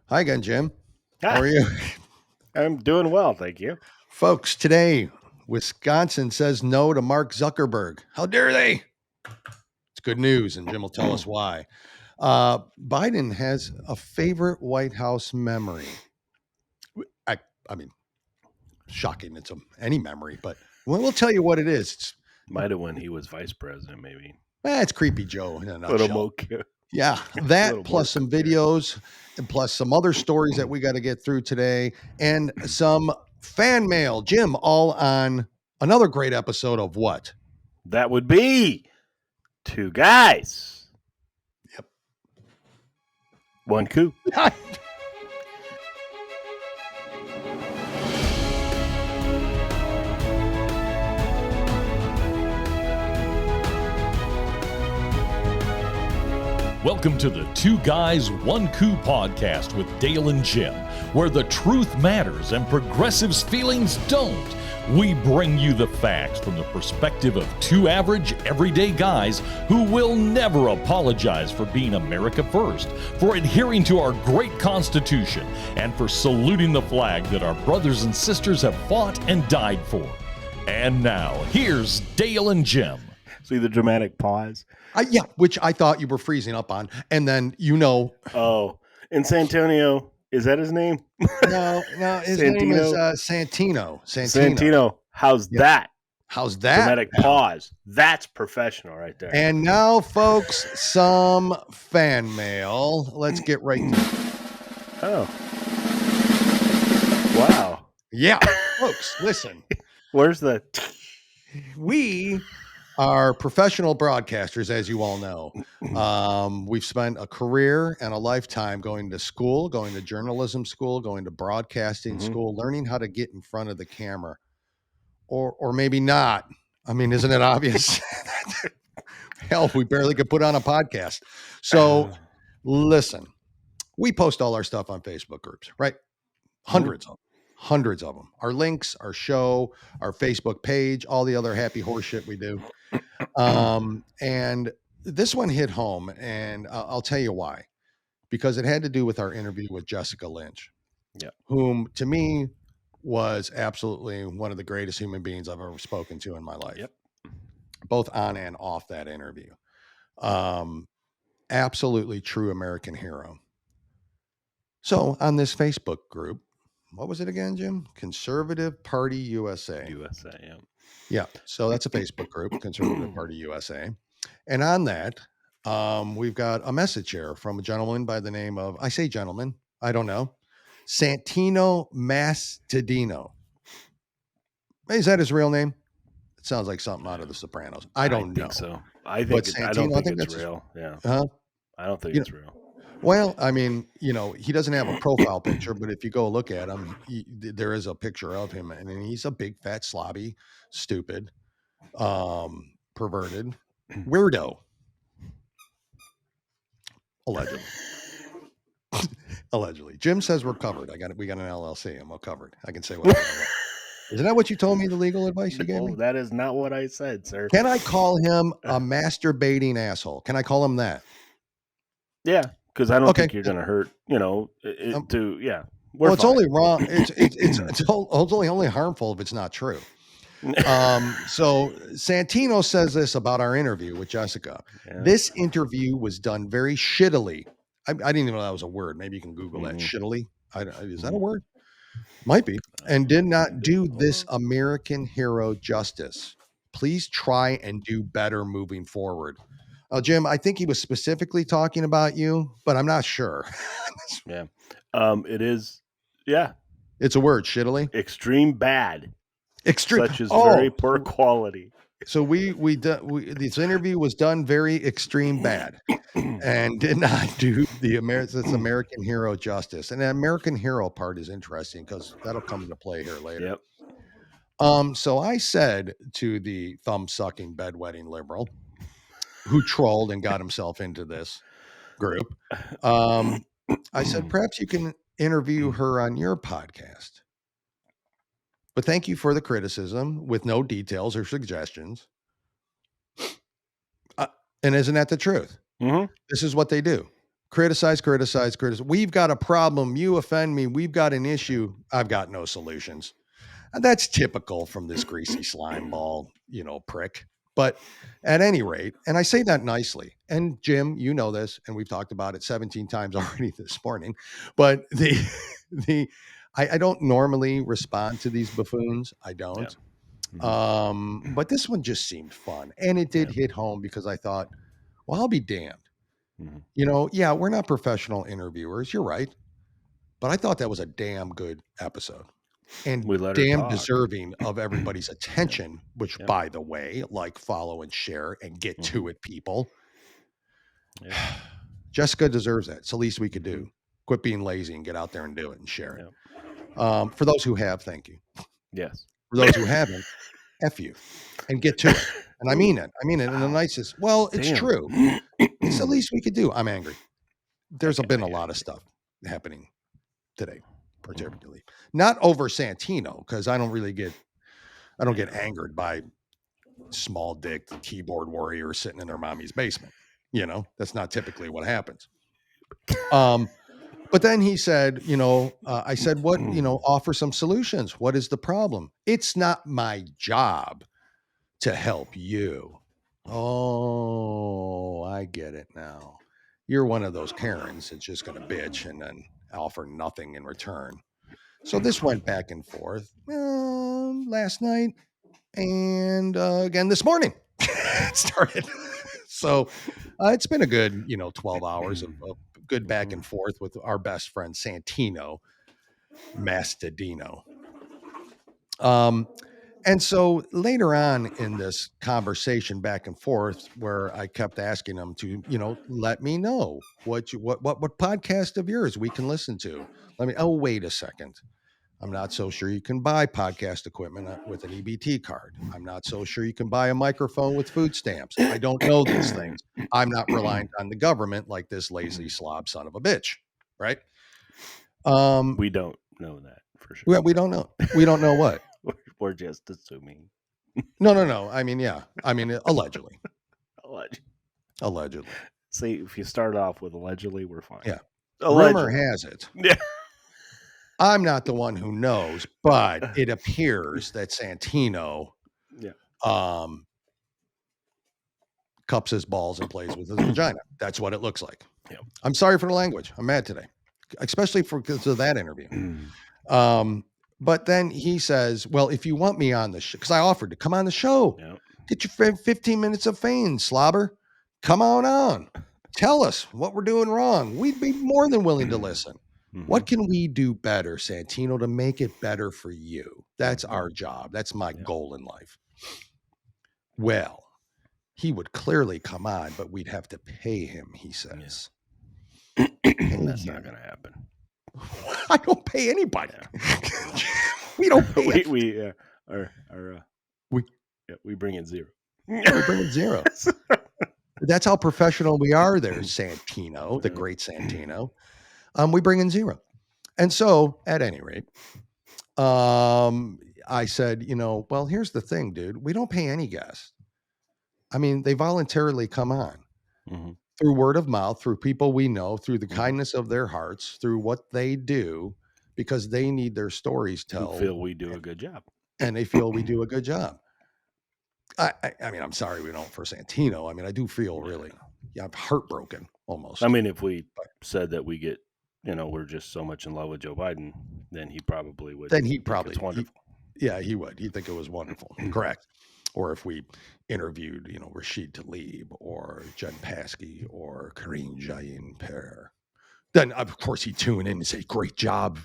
Hi again, Jim. How Ah, are you? I'm doing well, thank you. Folks, today, Wisconsin says no to Mark Zuckerberg. How dare they? It's good news, and Jim will tell us why. Biden has a favorite White House memory. I, I mean, shocking. It's any memory, but we'll tell you what it is. Might have when he was vice president, maybe. It's Creepy Joe in a Little nutshell. more, Yeah, a that little more plus some compared. videos and plus some other stories that we got to get through today and some fan mail. Jim, all on another great episode of what? That would be two guys, Yep. one coup. Welcome to the Two Guys, One Coup podcast with Dale and Jim, where the truth matters and progressives' feelings don't. We bring you the facts from the perspective of two average, everyday guys who will never apologize for being America first, for adhering to our great Constitution, and for saluting the flag that our brothers and sisters have fought and died for. And now, here's Dale and Jim. See the dramatic pause? Yeah, which I thought you were freezing up on. And then, Oh, in Santonio, is that his name? no, his name is Santino. Santino. How's Yep. that? How's that? Dramatic pal? pause. That's professional right there. And now, folks, some fan mail. Let's get right to it. Oh. Wow. Yeah, folks, listen. Where's the... We are professional broadcasters, as you all know. We've spent a career and a lifetime going to school, going to journalism school, going to broadcasting school, learning how to get in front of the camera, or maybe not. I mean, isn't it obvious? Hell, we barely could put on a podcast. So, listen, we post all our stuff on Facebook groups, right? Hundreds of them. Our links, our show, our Facebook page, all the other happy horse shit we do. And this one hit home, and I'll tell you why. Because it had to do with our interview with Jessica Lynch, whom to me was absolutely one of the greatest human beings I've ever spoken to in my life, both on and off that interview. Absolutely true American hero. So on this Facebook group, what was it again, Jim? Conservative Party USA. USA, Yeah. So that's a Facebook group, Conservative Party USA. And on that, we've got a message here from a gentleman by the name of, I say gentleman, I don't know, Santino Mastadino. Is that his real name? It sounds like something out of The Sopranos. I don't know. think so. I don't think it's real. Yeah. I don't think it's real. Well, I mean, he doesn't have a profile picture, but if you go look at him, there is a picture of him, and he's a big, fat, slobby, stupid, perverted weirdo. Allegedly. Allegedly. Jim says we're covered. We got an LLC. I'm all covered. I can say what I want. Isn't that what you told me, the legal advice you gave me? That is not what I said, sir. Can I call him a masturbating asshole? Can I call him that? Yeah, because I don't think you're going to hurt, well, it's only wrong. It's only harmful if it's not true. So Santino says this about our interview with Jessica. Yeah. This interview was done very shittily. I didn't even know that was a word. Maybe you can Google that. Shittily. Is that a word? Might be. And did not do this American hero justice. Please try and do better moving forward. Jim, I think he was specifically talking about you, but I'm not sure. Yeah. It is. Yeah. It's a word, shittily. Extreme bad. Extreme. Such as very poor quality. So this interview was done very extreme bad and did not do the American hero justice. And the American hero part is interesting because that'll come into play here later. Yep. So I said to the thumb-sucking, bedwetting liberal who trolled and got himself into this group, I said, perhaps you can interview her on your podcast. But thank you for the criticism with no details or suggestions. And isn't that the truth? Mm-hmm. This is what they do. Criticize. We've got a problem. You offend me. We've got an issue. I've got no solutions. And that's typical from this greasy slime ball, prick. But at any rate, and I say that nicely, and Jim, you know this, and we've talked about it 17 times already this morning, but I don't normally respond to these buffoons. I don't. Yeah. But this one just seemed fun, and it did hit home because I thought, well, I'll be damned. Yeah, we're not professional interviewers. You're right. But I thought that was a damn good episode. And damn deserving of everybody's attention, which, by the way, like, follow, and share, and get to it, people. Yeah. Jessica deserves that. It's the least we could do. Quit being lazy and get out there and do it and share it. For those who have, thank you. Yes. For those who haven't, F you and get to it. And I mean it. I mean it in the nicest. Well, it's true. It's the least we could do. I'm angry. There's been a lot of stuff happening today, particularly not over Santino, because I don't get angered by small dick keyboard warriors sitting in their mommy's basement. That's not typically what happens. But then he said, I said, what, offer some solutions. What is the problem? It's not my job to help you. Oh, I get it now. You're one of those Karens that's just going to bitch and then offer nothing in return. So this went back and forth last night and again this morning. It started. So it's been a good, 12 hours of good back and forth with our best friend Santino Mastadino. And so later on in this conversation back and forth, where I kept asking him to, let me know what podcast of yours we can listen to. Wait a second. I'm not so sure you can buy podcast equipment with an EBT card. I'm not so sure you can buy a microphone with food stamps. I don't know these things. I'm not reliant on the government like this lazy slob son of a bitch. Right. We don't know that for sure. Yeah, we don't know. We don't know what. We're just assuming. No. I mean, yeah. I mean, allegedly. Allegedly. See, if you start off with allegedly, we're fine. Yeah. Allegedly. Rumor has it. Yeah. I'm not the one who knows, but it appears that Santino cups his balls and plays with his vagina. That's what it looks like. Yep. I'm sorry for the language. I'm mad today, especially because of that interview. But then he says, well, if you want me on the show, because I offered to come on the show, get your 15 minutes of fame, slobber. Come on. Tell us what we're doing wrong. We'd be more than willing to listen. What can we do better, Santino, to make it better for you? That's our job. That's my goal in life. Well, he would clearly come on, but we'd have to pay him, he says. That's not going to happen. I don't pay anybody. We don't pay. We bring in zero. We bring in zero. That's how professional we are there, Santino, the great Santino. We bring in zero. And so at any rate, I said, well, here's the thing, dude. We don't pay any guests. I mean, they voluntarily come on through word of mouth, through people we know, through the kindness of their hearts, through what they do, because they need their stories told. They feel we do a good job. And they feel we do a good job. I mean, I'm sorry we don't for Santino. I mean, I do feel really, I'm heartbroken almost. I mean, if we said that we get, we're just so much in love with Joe Biden, then he probably would. Then he'd probably, it's wonderful. He would. He'd think it was wonderful. Correct. Or if we interviewed, Rashid Tlaib or Jen Paskey or Karine Jean-Pierre, then of course he'd tune in and say, great job,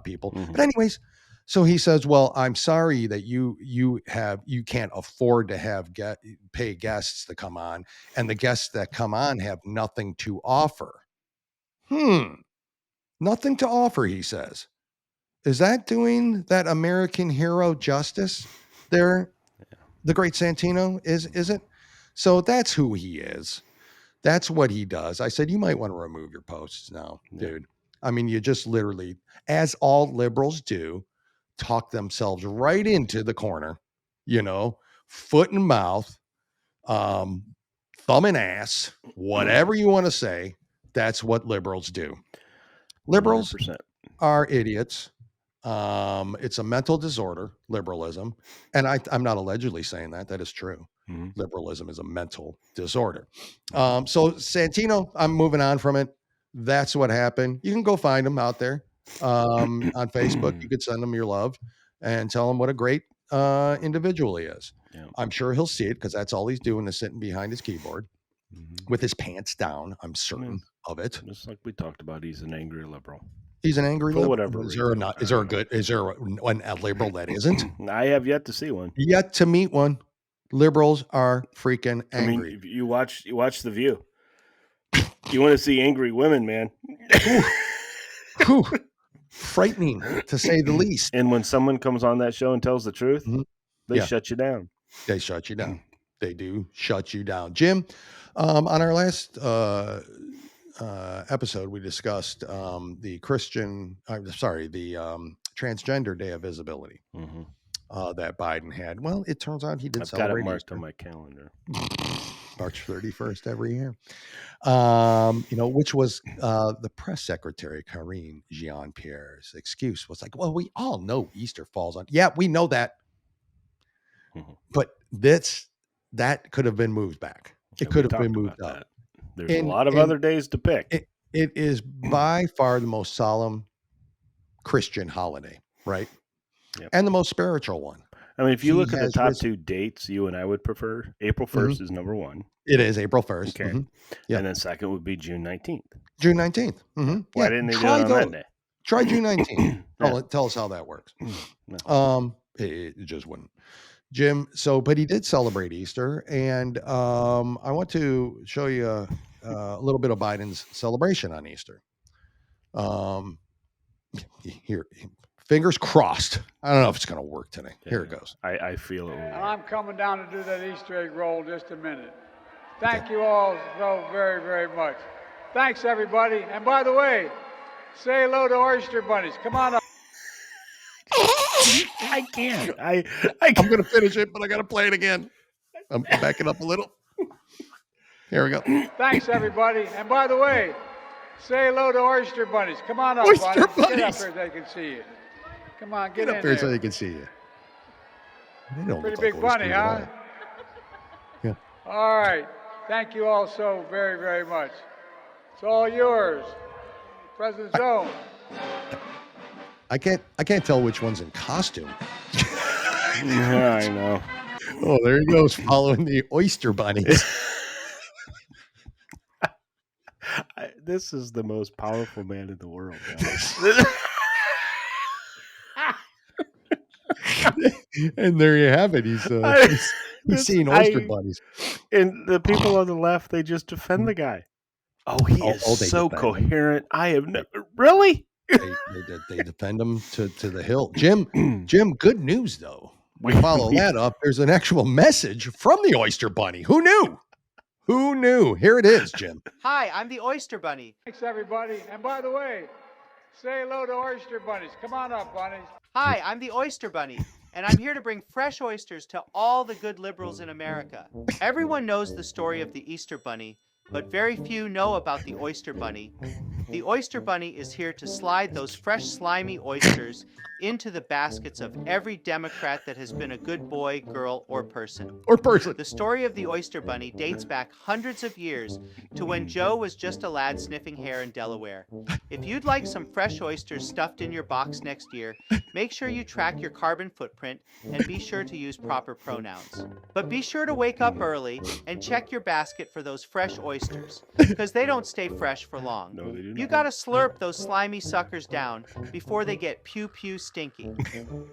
people. But anyways, so he says, well, I'm sorry that you can't afford to pay guests to come on, and the guests that come on have nothing to offer. Nothing to offer, he says. Is that doing that American hero justice there? The great Santino, is it? So that's who he is. That's what he does. I said, you might want to remove your posts now, dude. I mean, you just literally, as all liberals do, talk themselves right into the corner, foot and mouth, thumb and ass, whatever you want to say, That's what liberals do. Liberals 100%. are idiots. It's a mental disorder, liberalism. And I'm not allegedly saying that. That is true. Mhm. Liberalism is a mental disorder. So Santino, I'm moving on from it. That's what happened. You can go find him out there on Facebook. You could send him your love and tell him what a great individual he is. Yeah. I'm sure he'll see it because that's all he's doing is sitting behind his keyboard Mhm. with his pants down. I'm certain of it. Just like we talked about, he's an angry liberal. He's an angry For liberal. whatever Is there a reason. not? Is there a good? Is there a liberal that isn't? I have yet to see one. Yet to meet one. Liberals are freaking angry. I mean, you watch The View. You want to see angry women, man. Whew. Frightening, to say the least. And when someone comes on that show and tells the truth, they Yeah. shut you down. They shut you down. They do shut you down. Jim, on our last episode, we discussed the Transgender Day of Visibility that Biden had. Well, it turns out he did I've got it celebrate marked Easter. on my calendar. March 31st every year. Which was the press secretary, Karine Jean-Pierre's excuse was like, well, we all know Easter falls on. Yeah, we know that. But that could have been moved back. It could have been moved up. There's a lot of other days to pick. It is by far the most solemn Christian holiday, right? Yep. And the most spiritual one. I mean, if you look at the top two dates you and I would prefer, April 1st is number one. It is April 1st. Okay. Yeah. And then second would be June 19th. June 19th. Why didn't they do it on that day? Try June 19th. Tell us how that works. No. It just wouldn't. Jim, but he did celebrate Easter, and I want to show you a little bit of Biden's celebration on Easter. Here, fingers crossed. I don't know if it's going to work today. Here it goes. I feel it. And I'm coming down to do that Easter egg roll in just a minute. Thank you all so very, very much. Thanks, everybody. And by the way, say hello to Oyster Bunnies. Come on up. I can't. I'm going to finish it, but I got to play it again. I'm backing up a little. Here we go. Thanks, everybody. And by the way, say hello to Oyster Bunnies. Come on up, Oyster Bunnies. Get up Bunnies. here so they can see you. Come on, get Get in up here so there. they can see you. They don't Pretty look like big bunny, oysters at huh? all. Yeah. All right. Thank you all so very, very much. It's all yours. President Zone. I can't tell which one's in costume. Yeah, I know. Oh, there he goes, following the Oyster Bunnies. This is the most powerful man in the world. And there you have it. He's seeing Oyster Bunnies. And the people on the left, they just defend the guy. Oh, he is they so defend him. coherent. I have never really. They defend him to the hill. Jim, good news though. We follow that up. There's an actual message from the Oyster Bunny. Who knew? Who knew? Here it is, Jim. Hi, I'm the Oyster Bunny. Thanks, everybody. And by the way, say hello to Oyster Bunnies. Come on up, bunnies. Hi, I'm the Oyster Bunny, and I'm here to bring fresh oysters to all the good liberals in America. Everyone knows the story of the Easter Bunny, but very few know about the Oyster Bunny. The Oyster Bunny is here to slide those fresh, slimy oysters into the baskets of every Democrat that has been a good boy, girl, or person. The story of the Oyster Bunny dates back hundreds of years to when Joe was just a lad sniffing hair in Delaware. If you'd like some fresh oysters stuffed in your box next year, make sure you track your carbon footprint and be sure to use proper pronouns. But be sure to wake up early and check your basket for those fresh oysters, because they don't stay fresh for long. No, they do You not. gotta slurp those slimy suckers down before they get pew-pew stinky.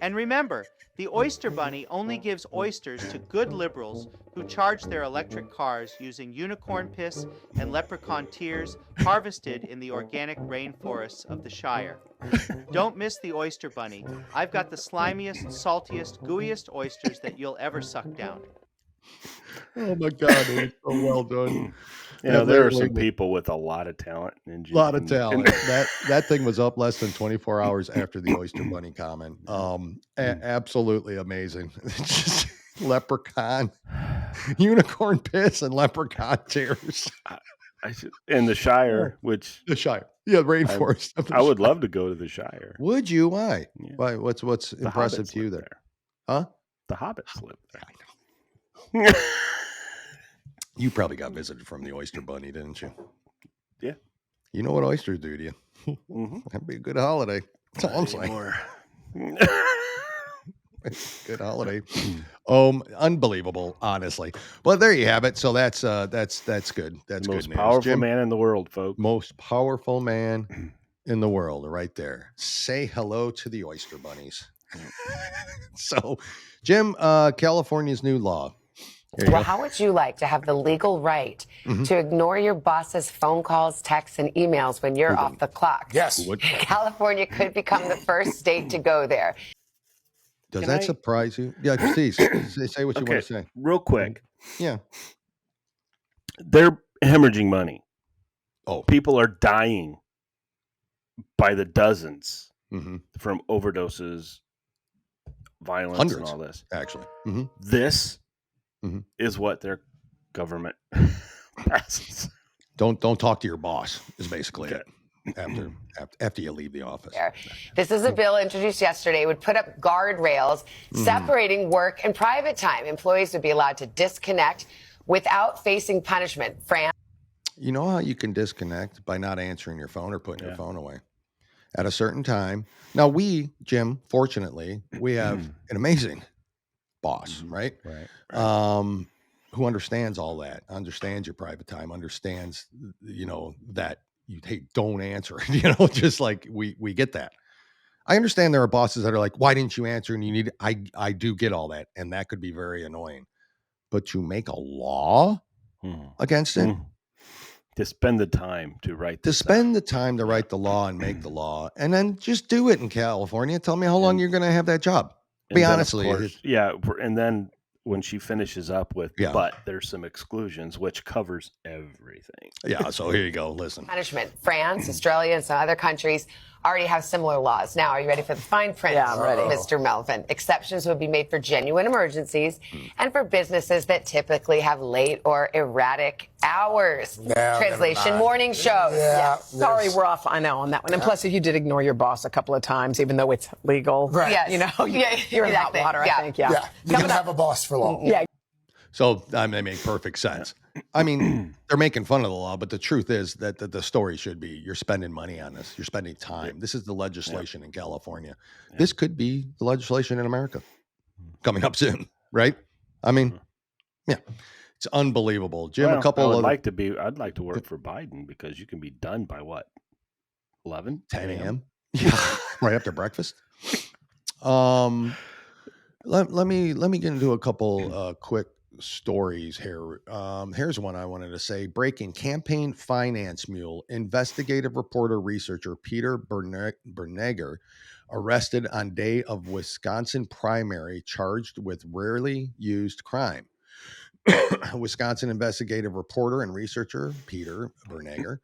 And remember, the Oyster Bunny only gives oysters to good liberals who charge their electric cars using unicorn piss and leprechaun tears harvested in the organic rainforests of the Shire. Don't miss the Oyster Bunny. I've got the slimiest, saltiest, gooeyest oysters that you'll ever suck down. Oh my God, it was so well done. You know, there are some people with a lot of talent. A lot of talent. That thing was up less than 24 hours after the Oyster Bunny comment. Absolutely amazing. Just leprechaun, unicorn piss, and leprechaun tears. in the Shire, which The Shire. Yeah, rainforest. of the I would Shire. love to go to the Shire. Would you? Why? Yeah. Why? What's The impressive hobbits to you live there? Huh? The hobbits live there. I know. You probably got visited from the Oyster Bunny, didn't you? Yeah. You know what oysters do to you. Mm-hmm. That'd be a good holiday. That's all I'm saying. Anymore. Good holiday. Unbelievable, honestly. But there you have it. So that's good. That's The good most news. powerful Jim, man in the world, folks. most powerful man in the world, right there. Say hello to the Oyster Bunnies. So, Jim, California's new law. Here you Well, go. how would you like to have the legal right to ignore your boss's phone calls, texts, and emails when you're off the clock? Yes. California could become the first state to go there. Does Can that I- surprise you? Yeah, please say what you want to say. Real quick. Yeah. They're hemorrhaging money. Oh. People are dying by the dozens Mm-hmm. from overdoses, violence, Hundreds. and all this. Actually. Mm-hmm. This Mhm. is what their government passes. Don't talk to your boss is basically Okay. it. After you leave the office. There. This is a bill introduced yesterday. It would put up guardrails separating work and private time. Employees would be allowed to disconnect without facing punishment. France. You know how you can disconnect by not answering your phone or putting your phone away at a certain time. Now Jim, fortunately, we have an amazing boss, right? Right. Who understands all that, understands your private time, understands, that you don't answer, just like we get that. I understand there are bosses that are like, why didn't you answer? And I do get all that. And that could be very annoying, but to make a law against it, To spend the time to write to this spend out. the time to write the law and make the law, and then just do it in California. Tell me how long you're going to have that job. And Be then, of honestly, course, and then when she finishes up with, Yeah. but there's some exclusions, which covers everything. yeah. So here you go. Listen. Punishment. France, Australia, and some other countries already have similar laws. Now, are you ready for the fine print, Yeah, I'm ready. Mr. Melvin? Exceptions would be made for genuine emergencies and for businesses that typically have late or erratic hours. Yeah, Translation never mind. morning shows. Yeah. Sorry, there's- we're off. I know on that one. And plus, if you did ignore your boss a couple of times, even though it's legal, Right. Yes. you know, you're in hot exactly. water, Yeah. I think. Yeah. Yeah. You can have a boss for long. Yeah. So they make perfect sense. I mean, they're making fun of the law, but the truth is that the story should be you're spending money on this. You're spending time. This is the legislation in California. This could be the legislation in America coming up soon, right? I mean, yeah, it's unbelievable. Jim, Well, a couple I'd of like to work for Biden because you can be done by what? 11? 10 a.m. Yeah, right after breakfast. Let me get into a couple quick stories here. Here's one I wanted to say. Breaking campaign finance mule. Investigative reporter researcher Peter Bernegger arrested on day of Wisconsin primary, charged with rarely used crime. Wisconsin investigative reporter and researcher Peter Bernegger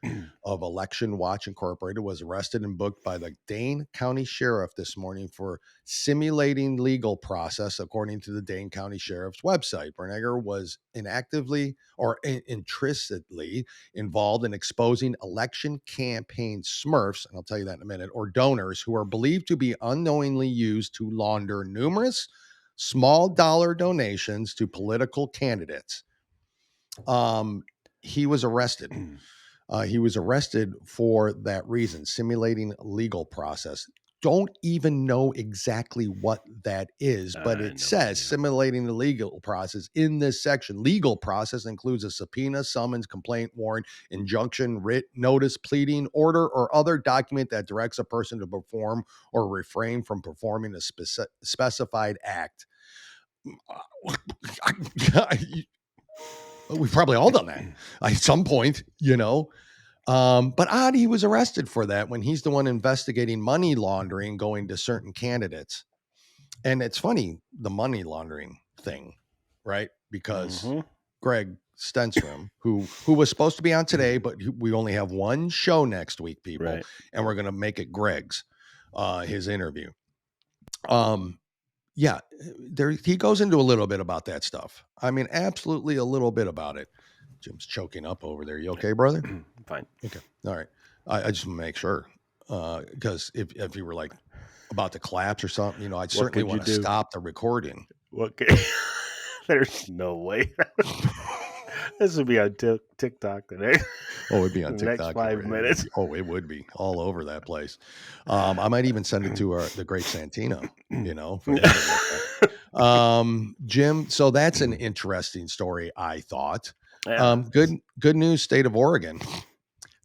of Election Watch Incorporated was arrested and booked by the Dane County Sheriff this morning for simulating legal process, according to the Dane County Sheriff's website. Bernegger was inactively or intrinsically involved in exposing election campaign smurfs, and I'll tell you that in a minute, or donors who are believed to be unknowingly used to launder numerous small dollar donations to political candidates. He was arrested. He was arrested for that reason, simulating legal process. Don't even know exactly what that is, but it No says idea. simulating the legal process in this section. Legal process includes a subpoena, summons, complaint, warrant, injunction, writ, notice, pleading, order, or other document that directs a person to perform or refrain from performing a specified act. We've probably all done that at some point, but odd he was arrested for that when he's the one investigating money laundering going to certain candidates. And it's funny, the money laundering thing, right? Because Greg Stenstrom, who was supposed to be on today, but we only have one show next week, people, Right. and we're going to make it Greg's, his interview. Yeah, he goes into a little bit about that stuff. I mean, absolutely a little bit about it. Jim's choking up over there. You okay, brother? Fine. Okay. All right. I just want to make sure, because if you were like about to collapse or something, I'd certainly could you want to do? stop the recording. What? There's no way. This would be on TikTok today. Oh, it'd be on The next TikTok. 5 minutes. It would be all over that place. I might even send it to the great Santino, for him to look at. Jim, so that's an interesting story, I thought. Yeah. Good news, state of Oregon.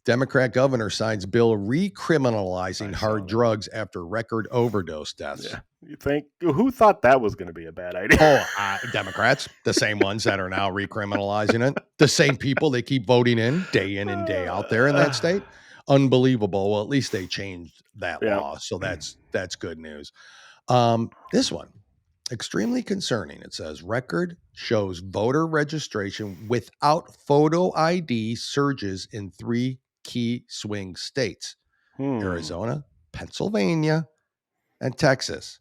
Democrat governor signs bill recriminalizing hard drugs after record overdose deaths. Yeah. You think who thought that was going to be a bad idea? Democrats, the same ones that are now recriminalizing it, the same people they keep voting in and day out there in that state. Unbelievable. Well, at least they changed that law, so that's good news. This one, extremely concerning. It says record shows voter registration without photo ID surges in 3 key swing states: Arizona, Pennsylvania, and Texas.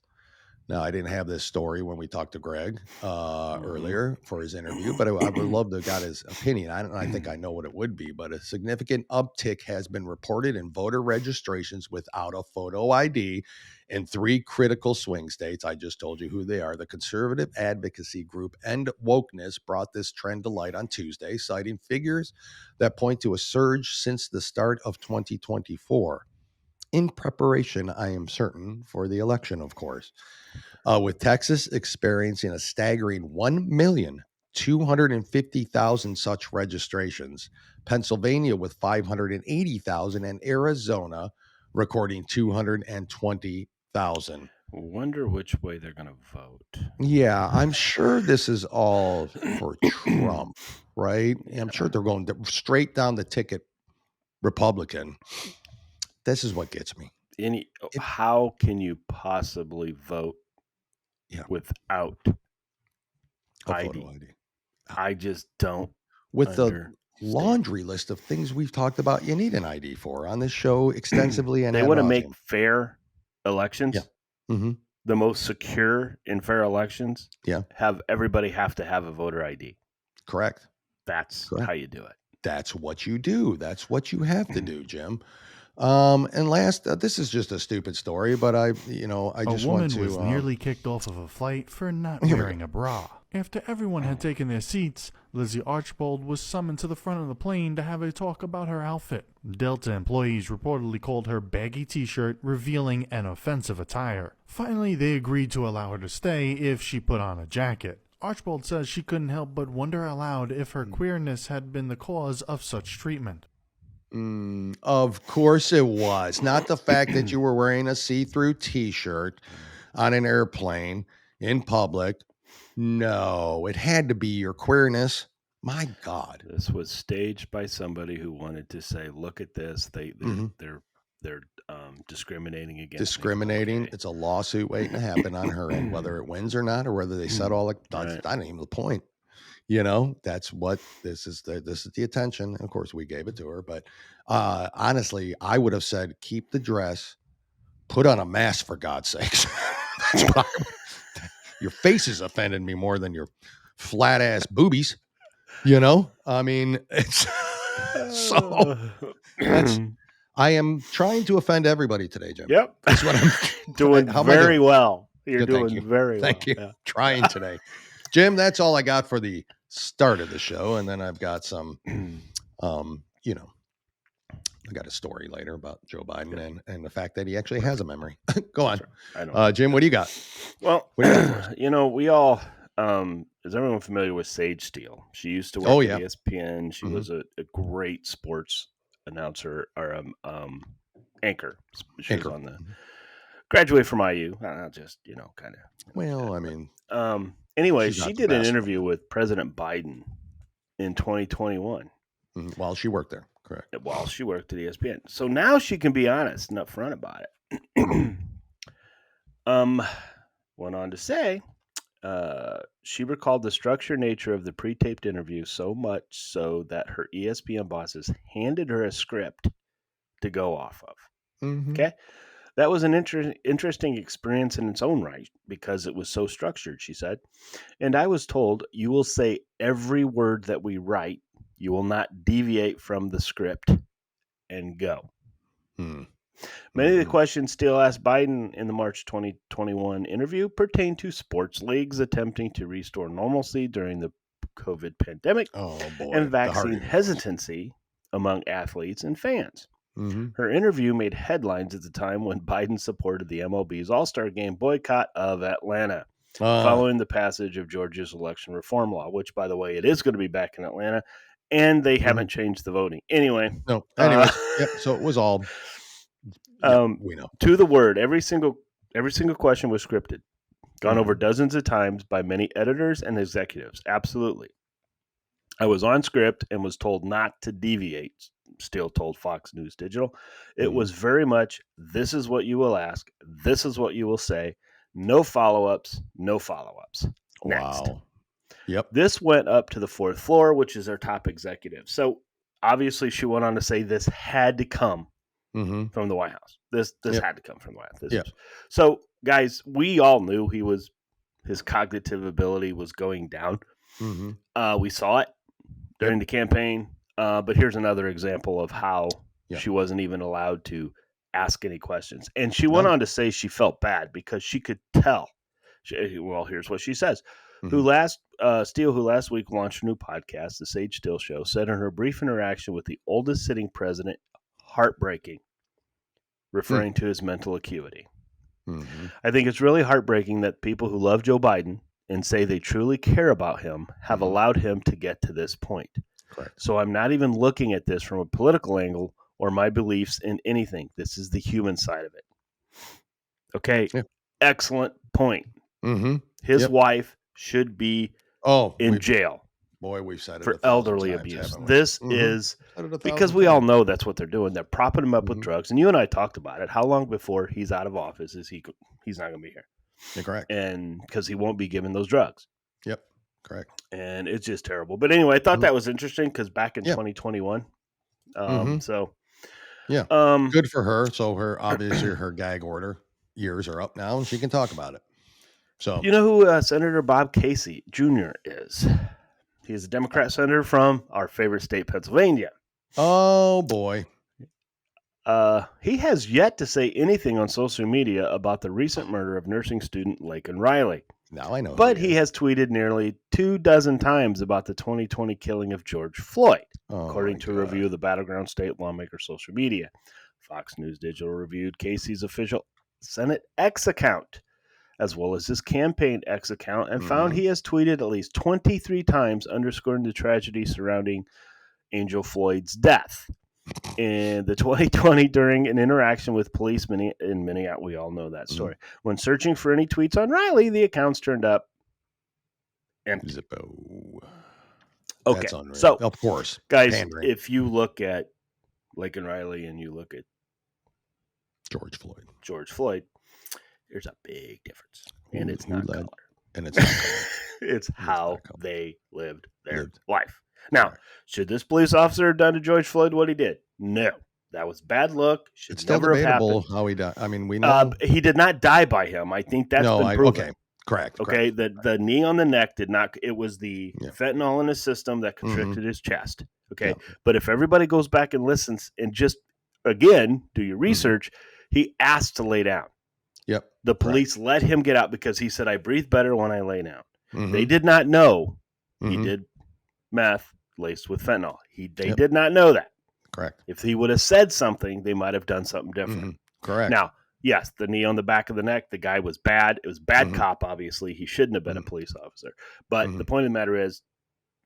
Now, I didn't have this story when we talked to Greg earlier for his interview, but I would love to have got his opinion. I think I know what it would be, but a significant uptick has been reported in voter registrations without a photo ID in 3 critical swing states. I just told you who they are. The conservative advocacy group End Wokeness brought this trend to light on Tuesday, citing figures that point to a surge since the start of 2024. In preparation, I am certain, for the election, of course. With Texas experiencing a staggering 1,250,000 such registrations, Pennsylvania with 580,000, and Arizona recording 220,000. Wonder which way they're going to vote. Yeah, I'm sure this is all for Trump, right? I'm sure they're going straight down the ticket Republican. This is what gets me. How can you possibly vote without ID? I just don't. With the laundry list of things we've talked about, you need an ID for on this show extensively. And they want to make fair elections. Yeah. Mm-hmm. The most secure and fair elections. Yeah. Have everybody have to have a voter ID. Correct. That's how you do it. That's what you do. That's what you have to do, Jim. And last, this is just a stupid story, but I just want to. A woman was nearly kicked off of a flight for not wearing a bra. After everyone had taken their seats, Lizzie Archbold was summoned to the front of the plane to have a talk about her outfit. Delta employees reportedly called her baggy t-shirt, revealing an offensive attire. Finally, they agreed to allow her to stay if she put on a jacket. Archbold says she couldn't help but wonder aloud if her queerness had been the cause of such treatment. Of course it was. Not the fact that you were wearing a see-through t-shirt on an airplane in public. No, it had to be your queerness. My God. This was staged by somebody who wanted to say, look at this. They're discriminating against discriminating. Okay. It's a lawsuit waiting to happen on her end, whether it wins or not, or whether they settle. That's not even the point. That's what this is the attention. And of course we gave it to her, but honestly, I would have said, keep the dress, put on a mask for God's sakes. Your face has offended me more than your flat ass boobies. I mean, it's so I am trying to offend everybody today, Jim. Yep. That's what I'm doing very well. You're doing very well. Thank you. Yeah. Trying today. Jim, that's all I got for the start of the show. And then I've got some, I got a story later about Joe Biden and the fact that he actually has a memory. Go on. I know. Jim, what do you got? Well, we all, is everyone familiar with Sage Steele? She used to work at ESPN. She was a great sports announcer or anchor. She was on the graduate from IU. Just, kind of. Well, I mean. Anyway, she did an interview with President Biden in 2021. While she worked there, correct. While she worked at ESPN. So now she can be honest and upfront about it. Went on to say, she recalled the structured nature of the pre-taped interview so much so that her ESPN bosses handed her a script to go off of. Mm-hmm. Okay? That was an interesting experience in its own right because it was so structured, she said. And I was told, you will say every word that we write You will not deviate from the script and go. Many of the questions Steele asked Biden in the March 2021 interview pertain to sports leagues attempting to restore normalcy during the COVID pandemic and vaccine hesitancy among athletes and fans. Her interview made headlines at the time when Biden supported the MLB's All-Star Game boycott of Atlanta following the passage of Georgia's election reform law, which, by the way, it is going to be back in Atlanta, and they haven't changed the voting. Anyway. No. Anyways, so it was all... we know. To the word, every single question was scripted, gone over dozens of times by many editors and executives. Absolutely. I was on script and was told not to deviate, Steele told Fox News Digital. It was very much, this is what you will ask, this is what you will say, no follow-ups, no follow-ups. Next. Wow. Yep. This went up to the fourth floor, which is our top executive. So obviously she went on to say this had to come from the White House. This had to come from the White House. So, guys, we all knew his cognitive ability was going down. We saw it during the campaign. But here's another example of how she wasn't even allowed to ask any questions. And she went on to say she felt bad because she could tell. Well, here's what she says. Steele, who last week launched a new podcast, The Sage Steele Show, said in her brief interaction with the oldest sitting president, heartbreaking, referring to his mental acuity. I think it's really heartbreaking that people who love Joe Biden and say they truly care about him have allowed him to get to this point. Correct. So I'm not even looking at this from a political angle or my beliefs in anything. This is the human side of it. Okay. Yeah. Excellent point. His wife should be in jail. Boy, we've said it for elderly abuse. This is because we all know that's what they're doing. They're propping him up with drugs. And you and I talked about it. How long before he's out of office is he's not going to be here? You're correct. And because he won't be given those drugs. Yep. Correct. And it's just terrible. But anyway, I thought that was interesting because back in 2021. So good for her. So obviously her gag order years are up now and she can talk about it. So you know who Senator Bob Casey Jr. is? He's a Democrat senator from our favorite state, Pennsylvania. Oh, boy. He has yet to say anything on social media about the recent murder of nursing student Laken Riley. Now I know. But he has tweeted nearly 24 times about the 2020 killing of George Floyd, according to a review of the battleground state lawmaker's social media. Fox News Digital reviewed Casey's official Senate X account, as well as his campaign X account, and found he has tweeted at least 23 times underscoring the tragedy surrounding Angel Floyd's death. In the 2020, during an interaction with policemen in Minneapolis, we all know that story. When searching for any tweets on Riley, the accounts turned up empty. Zippo. Okay, That's unreal. So of course, guys, pandering. If you look at Laken Riley and you look at George Floyd, there's a big difference, and it's not color, and it's not color. It's how they lived their life. Now, should this police officer have done to George Floyd what he did? No, that was bad luck. It's still debatable how he died. I mean, we know he did not die by him. I think that's been proven. Okay, correct. Okay, the knee on the neck did not. It was the fentanyl in his system that constricted his chest. Okay, but if everybody goes back and listens and just again do your research, he asked to lay down. Yep. The police let him get out because he said, "I breathe better when I lay down." They did not know he did meth laced with fentanyl. They did not know that. Correct. If he would have said something, they might have done something different. Correct. Now, yes, the knee on the back of the neck, the guy was bad. It was bad cop, obviously. He shouldn't have been a police officer. But the point of the matter is,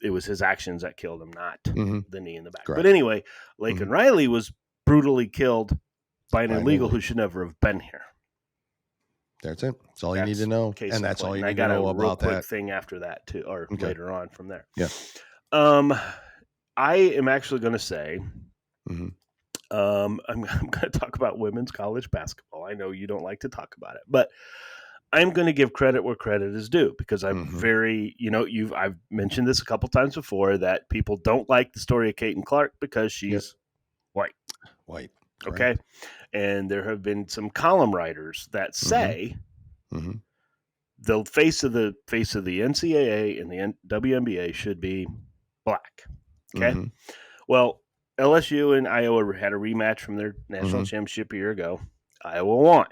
it was his actions that killed him, not the knee in the back. Correct. But anyway, Laken Riley was brutally killed by an illegal who should never have been here. That's it. That's all you need to know. And that's all you need to know about that. I got a real quick thing after that, too, or later on from there. Yeah. I am actually going to say, I'm going to talk about women's college basketball. I know you don't like to talk about it, but I'm going to give credit where credit is due because I'm very, I've mentioned this a couple times before that people don't like the story of Caitlin Clark because she's white. White. Okay. And there have been some column writers that say the face of the NCAA and the WNBA should be black. Okay. Mm-hmm. Well, LSU and Iowa had a rematch from their national championship a year ago. Iowa won.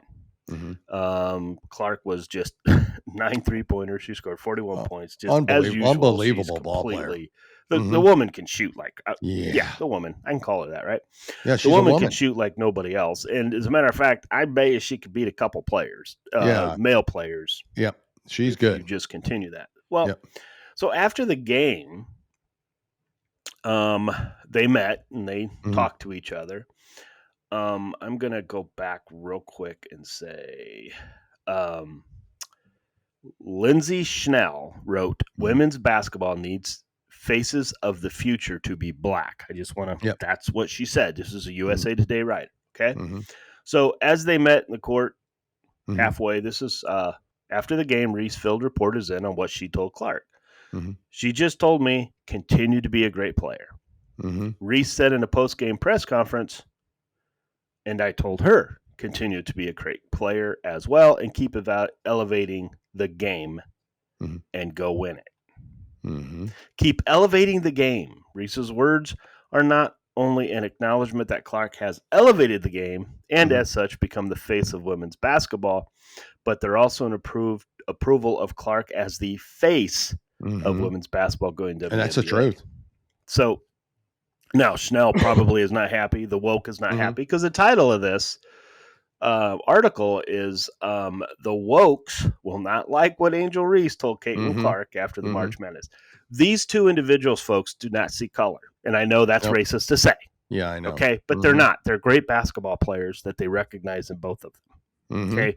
Mm-hmm. Clark was just 9 3-pointers. She scored 41 points. Just as usual, unbelievable ball player. The woman can shoot like yeah, the woman. I can call her that, right? Yeah, she's the woman a woman. can shoot like nobody else. And as a matter of fact, I bet you she could beat a couple players, male players. Yep, she's if good. You just continue that. Well, so after the game, they met and they talked to each other. I'm going to go back real quick and say Lindsay Schnell wrote, women's basketball needs faces of the future to be black. I just want to, that's what she said. This is a USA Today writer. Okay. So as they met in the court halfway, this is after the game, Reese filled reporters in on what she told Clark. She just told me, continue to be a great player. Reese said in a post-game press conference, and I told her, continue to be a great player as well and keep elevating the game and go win it. Keep elevating the game. Reese's words are not only an acknowledgement that Clark has elevated the game and as such become the face of women's basketball, but they're also an approval of Clark as the face of women's basketball going to and that's the truth. So now Schnell probably is not happy. The woke is not happy because the title of this article is the wokes will not like what Angel Reese told Caitlin Clark after the March Madness. These two individuals, folks, do not see color. And I know that's racist to say. Yeah, I know. Okay, but they're not. They're great basketball players that they recognize in both of them. Okay.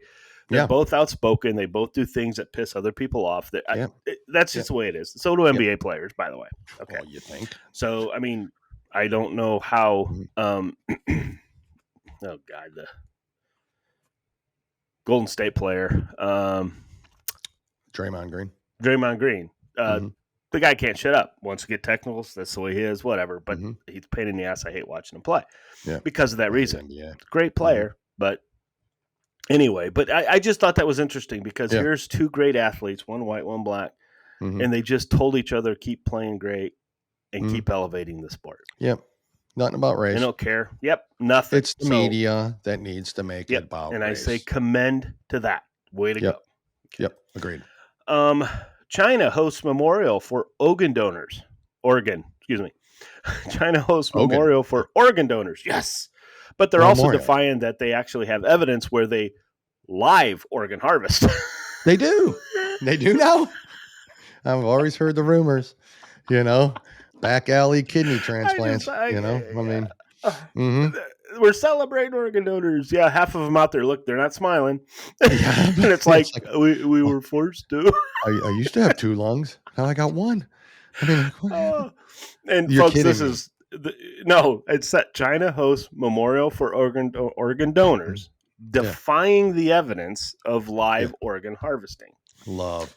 They're both outspoken. They both do things that piss other people off. That's just the way it is. So do NBA players, by the way. Okay. Well, you think? So, I mean, I don't know how oh God, the Golden State player, Draymond Green. The guy can't shut up. Wants to get technicals. That's the way he is, whatever. But he's a pain in the ass. I hate watching him play because of that reason. Great player, but anyway. But I just thought that was interesting because here's two great athletes, one white, one black, and they just told each other, keep playing great and keep elevating the sport. Yep. Nothing about race. They don't care. Yep. Nothing. It's the media that needs to make it about and race. I say commend to that. Way to go. Yep. Agreed. China hosts memorial for organ donors. China hosts memorial for organ donors. Yes. But they're also defying that they actually have evidence where they live organ harvest. They do. They do now. I've always heard the rumors, back alley kidney transplants, We're celebrating organ donors. Yeah, half of them out there, look, they're not smiling. And it's like we were forced to. I used to have 2 lungs. Now I got 1. I mean, and folks, this is it's that China hosts memorial for organ donors, defying the evidence of live organ harvesting. Love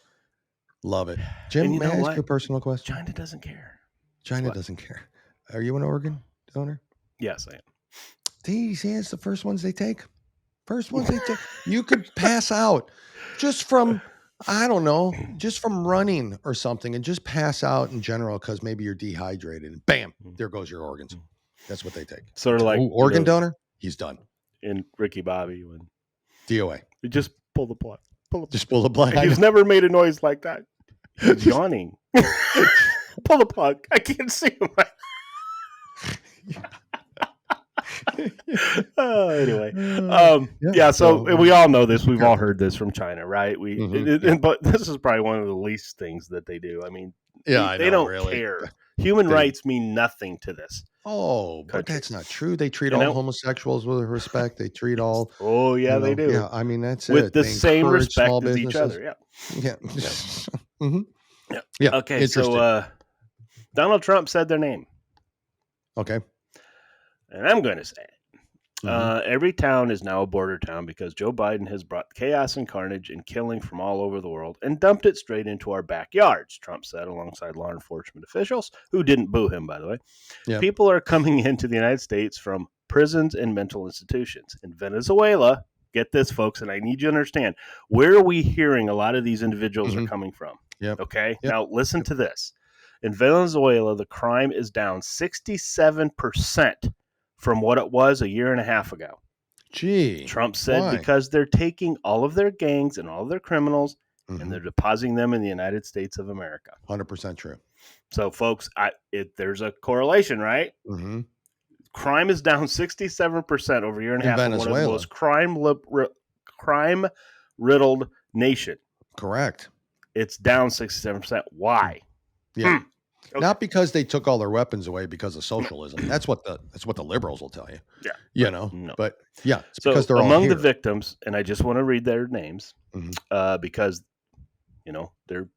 it. Jim, may I ask you a personal question? China doesn't care. China doesn't care. Are you an organ donor? Yes, I am. It's the first ones they take. You could pass out just from, I don't know, just from running or something and just pass out in general because maybe you're dehydrated and bam, there goes your organs. That's what they take. Sort of like organ donor, he's done. In Ricky Bobby when DOA. You just pull the plug. Just pull the plug. He's never made a noise like that. He's yawning. Pull the plug. I can't see him. Anyway, so we all know this. We've all heard this from China, right? But this is probably one of the least things that they do. I mean, they don't care. Human rights mean nothing to this. Oh, but that's not true. They treat all homosexuals with respect. They treat all. Oh, yeah, they do. Yeah, I mean, that's with it. the same respect as each other. Yeah. Yeah. Okay, so Donald Trump said their name. Okay. And I'm going to say it. Every town is now a border town because Joe Biden has brought chaos and carnage and killing from all over the world and dumped it straight into our backyards, Trump said alongside law enforcement officials, who didn't boo him, by the way. Yeah. People are coming into the United States from prisons and mental institutions. In Venezuela, get this, folks, and I need you to understand, where are we hearing a lot of these individuals are coming from? Yep. Okay? Yep. Now, listen to this. In Venezuela, the crime is down 67% from what it was a year and a half ago. Gee. Trump said why? because they're taking all of their gangs and all of their criminals and they're depositing them in the United States of America. 100% true. So, folks, there's a correlation, right? Mm-hmm. Crime is down 67% over a year and a half in one of the most crime-riddled nation. Correct. It's down 67%. Why? Yeah. Okay. Not because they took all their weapons away because of socialism. That's what the liberals will tell you. Yeah. You know. No. But yeah, it's so because they're among all here. the victims, and I just want to read their names because they're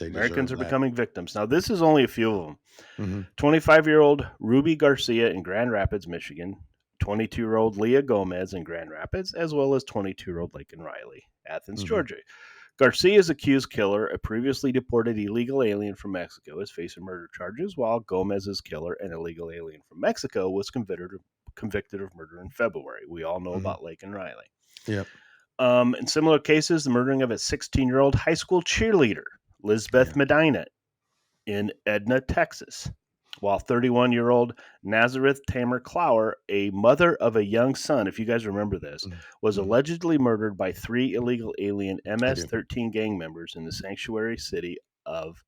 Americans are becoming victims. Now, this is only a few of them. 25-year-old Ruby Garcia in Grand Rapids, Michigan. 22-year-old Leah Gomez in Grand Rapids, as well as 22-year-old Laken Riley, Athens, Georgia. Garcia's accused killer, a previously deported illegal alien from Mexico, is facing murder charges, while Gomez's killer, an illegal alien from Mexico, was convicted of murder in February. We all know about Laken Riley. Yep. In similar cases, the murdering of a 16-year-old high school cheerleader, Lisbeth Medina, in Edna, Texas, while 31-year-old Nazareth Tamer Clower, a mother of a young son, if you guys remember this, was allegedly murdered by 3 illegal alien MS-13 gang members in the sanctuary state of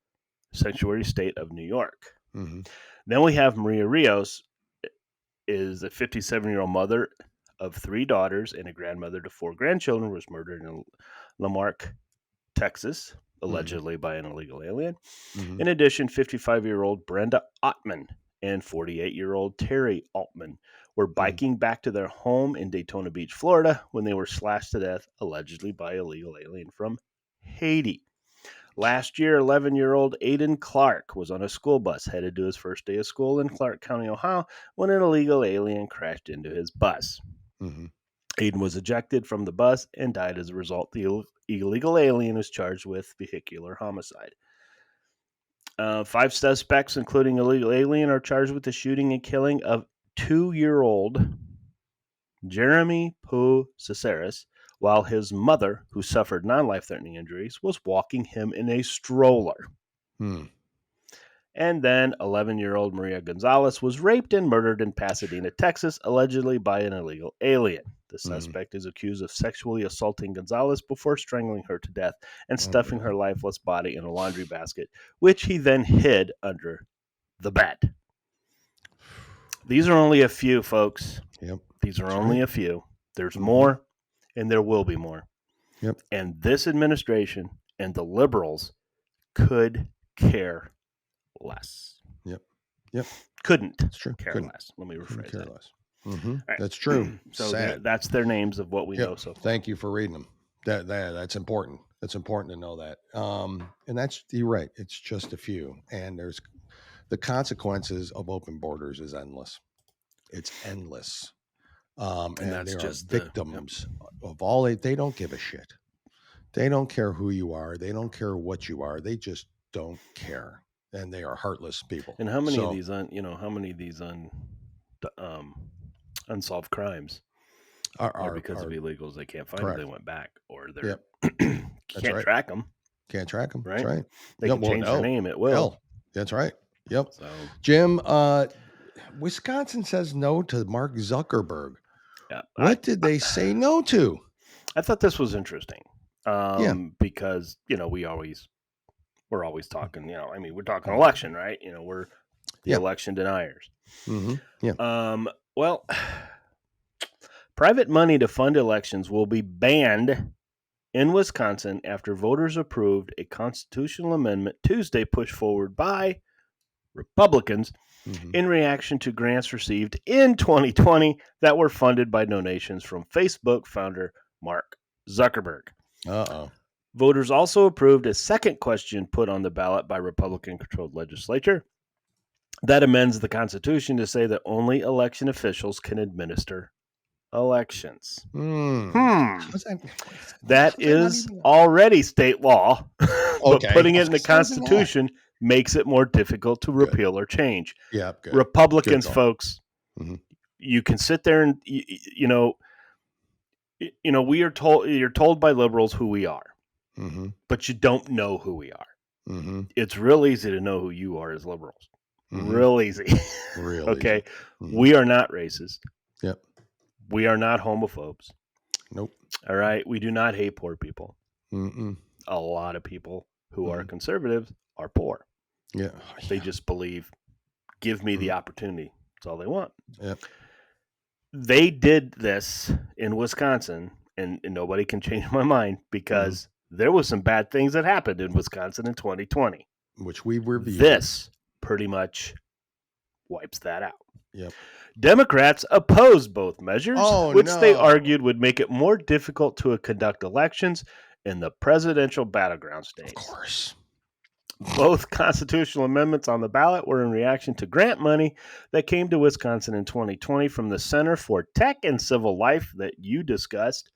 New York. Then we have Maria Rios, is a 57-year-old mother of 3 daughters and a grandmother to 4 grandchildren, was murdered in Lamarck, Texas, allegedly by an illegal alien. In addition, 55-year-old Brenda Ottman and 48-year-old Terry Altman were biking back to their home in Daytona Beach, Florida, when they were slashed to death, allegedly by an illegal alien from Haiti. Last year, 11-year-old Aiden Clark was on a school bus headed to his first day of school in Clark County, Ohio, when an illegal alien crashed into his bus. Aiden was ejected from the bus and died as a result. The illegal alien is charged with vehicular homicide. 5 suspects, including illegal alien, are charged with the shooting and killing of 2-year-old Jeremy Poe Caceres, while his mother, who suffered non-life-threatening injuries, was walking him in a stroller. And then 11-year-old Maria Gonzalez was raped and murdered in Pasadena, Texas, allegedly by an illegal alien. The suspect is accused of sexually assaulting Gonzalez before strangling her to death and stuffing her lifeless body in a laundry basket, which he then hid under the bed. These are only a few, folks. Yep. These are only a few. There's more, and there will be more. Yep. And this administration and the liberals could care less. Yep. Couldn't That's true. care less. Let me rephrase that. Less. Right. That's true. So Sad. that's their names of what we know so far. Thank you for reading them. That's important. It's important to know that. And you're right. It's just a few. And there's the consequences of open borders is endless. It's endless. And that's just victims of all they don't give a shit. They don't care who you are. They don't care what you are. They just don't care. And they are heartless people. And how many of these unsolved crimes are because of illegals? They can't find them. They went back, or they're can't track them. Can't track them. Right. That's right. They can change their name. It will. Hell. That's right. Yep. So, Jim, Wisconsin says no to Mark Zuckerberg. Yeah. What did they say no to? I thought this was interesting. Because we're always talking. We're talking election, right? We're the election deniers. Well, private money to fund elections will be banned in Wisconsin after voters approved a constitutional amendment Tuesday pushed forward by Republicans in reaction to grants received in 2020 that were funded by donations from Facebook founder Mark Zuckerberg. Voters also approved a second question put on the ballot by Republican-controlled legislature that amends the Constitution to say that only election officials can administer elections. That is already state law, but putting it in the Constitution makes it more difficult to repeal or change. Yeah, good. Republicans, folks, you can sit there and you're told by liberals who we are, but you don't know who we are. Mm-hmm. It's real easy to know who you are as liberals. Mm-hmm. Real easy. Real okay. easy. Mm-hmm. We are not racist. Yep. We are not homophobes. Nope. All right. We do not hate poor people. Mm-mm. A lot of people who are conservatives are poor. Yeah. They just believe, give me the opportunity. That's all they want. Yep. They did this in Wisconsin, and nobody can change my mind because there was some bad things that happened in Wisconsin in 2020. Which we reviewed. This pretty much wipes that out. Yep. Democrats opposed both measures, which they argued would make it more difficult to conduct elections in the presidential battleground states. Of course. Both constitutional amendments on the ballot were in reaction to grant money that came to Wisconsin in 2020 from the Center for Tech and Civil Life that you discussed,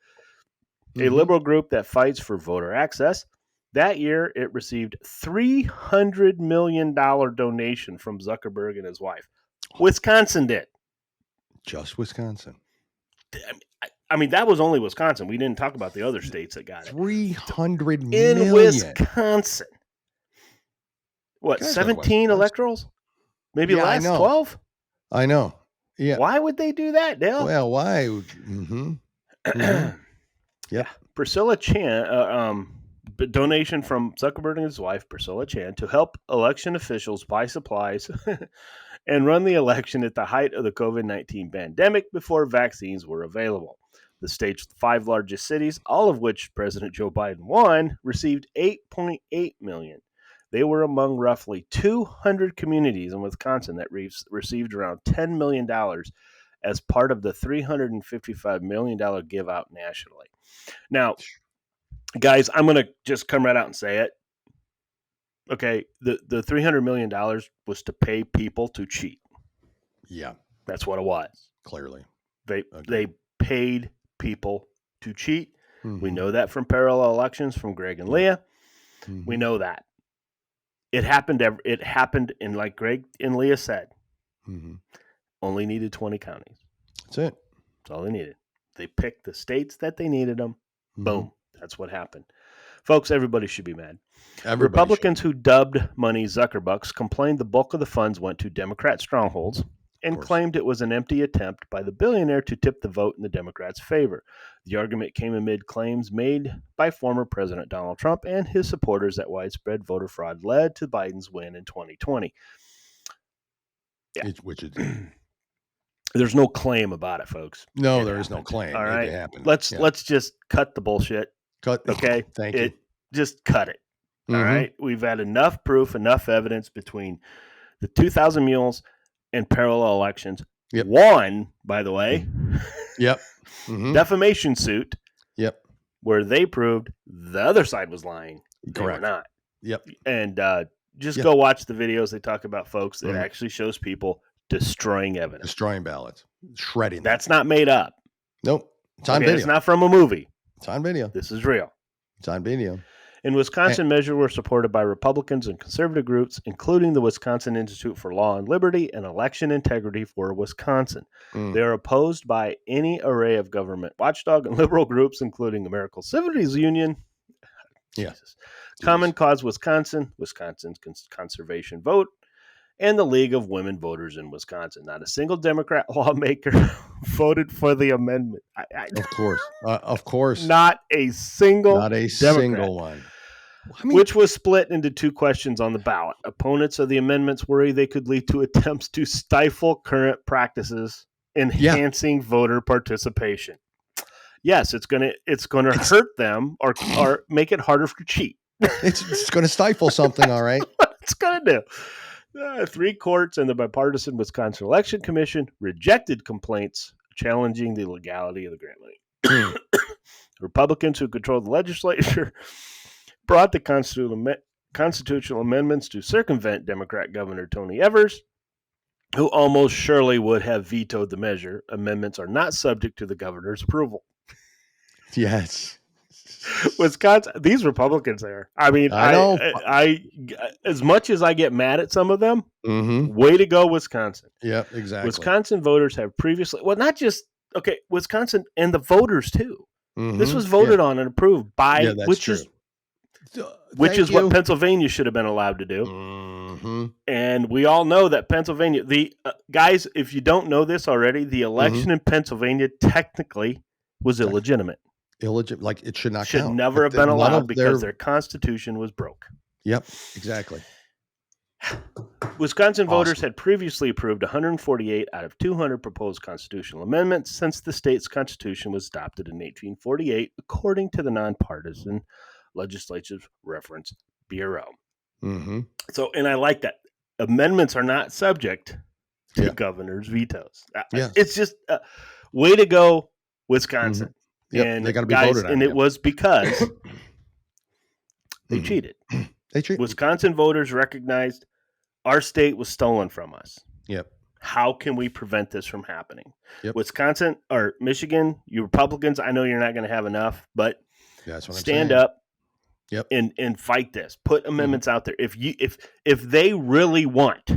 a liberal group that fights for voter access. That year, it received $300 million donation from Zuckerberg and his wife. Wisconsin did. Just Wisconsin. I mean, that was only Wisconsin. We didn't talk about the other states that got it. $300 million. In Wisconsin. What, 17 electorals? Maybe last 12? I know. Yeah. Why would they do that, Dale? Well, why? Mm-hmm. Yeah. Priscilla Chan, donation from Zuckerberg and his wife, Priscilla Chan, to help election officials buy supplies and run the election at the height of the COVID-19 pandemic before vaccines were available. The state's 5 largest cities, all of which President Joe Biden won, received $8.8 million. They were among roughly 200 communities in Wisconsin that received around $10 million as part of the $355 million give out nationally. Now, guys, I'm going to just come right out and say it. Okay, the $300 million was to pay people to cheat. Yeah. That's what it was. Clearly. They paid people to cheat. Mm-hmm. We know that from parallel elections from Greg and Leah. Mm-hmm. We know that. It happened, and like Greg and Leah said, only needed 20 counties. That's it. That's all they needed. They picked the states that they needed them. Boom. That's what happened. Folks, everybody should be mad. Republicans who dubbed money Zuckerbucks complained the bulk of the funds went to Democrat strongholds and claimed it was an empty attempt by the billionaire to tip the vote in the Democrats' favor. The argument came amid claims made by former President Donald Trump and his supporters that widespread voter fraud led to Biden's win in 2020. Yeah. There's no claim about it, folks. No, there is no claim. All right. It happened. Let's just cut the bullshit. Okay. Thank you. Just cut it. All right. We've had enough proof, enough evidence between the 2,000 mules and parallel elections. Yep. One, by the way. Yep. Defamation suit. Yep. Where they proved the other side was lying. They were not. Yep. And go watch the videos. They talk about folks that actually shows people destroying evidence. Destroying ballots. Shredding. That's not made up. Nope. It's on video. It's not from a movie. It's on video. This is real. It's on video. In Wisconsin, measures were supported by Republicans and conservative groups, including the Wisconsin Institute for Law and Liberty and Election Integrity for Wisconsin. They are opposed by any array of government watchdog and liberal groups, including American Civics Union, Common Cause Wisconsin, Wisconsin's Conservation Vote, and the League of Women Voters in Wisconsin. Not a single Democrat lawmaker voted for the amendment. Of course. Not a single Democrat. Single one. Which was split into 2 questions on the ballot. Opponents of the amendments worry they could lead to attempts to stifle current practices, enhancing voter participation. Yes, it's gonna hurt them or make it harder to cheat. It's going to stifle something, all right? What it's going to do. 3 courts and the bipartisan Wisconsin Election Commission rejected complaints challenging the legality of the grant money. Republicans who control the legislature brought the constitutional amendments to circumvent Democrat Governor Tony Evers, who almost surely would have vetoed the measure. Amendments are not subject to the governor's approval. Yes. Wisconsin, these Republicans there. I mean, I know. I as much as I get mad at some of them, way to go, Wisconsin. Yeah, exactly. Wisconsin voters have previously, not just, Wisconsin and the voters too. This was voted on and approved by, which is which is what Pennsylvania should have been allowed to do. Mm-hmm. And we all know that Pennsylvania, guys, if you don't know this already, the election in Pennsylvania technically was illegitimate. Illegitimate, like it should not should count. never have been allowed because their constitution was broke. Yep, exactly. Wisconsin voters had previously approved 148 out of 200 proposed constitutional amendments since the state's constitution was adopted in 1848, according to the Nonpartisan Legislative Reference Bureau. Mm-hmm. So, and I like that. Amendments are not subject to governor's vetoes. Yes. It's just way to go, Wisconsin. Mm-hmm. Yep, and they got to be voted on. And it was because they cheated. They cheated. Wisconsin voters recognized our state was stolen from us. Yep. How can we prevent this from happening? Yep. Wisconsin or Michigan, you Republicans, I know you're not going to have enough, but that's what stand I'm saying. up. Yep. And fight this. Put amendments out there. If they really want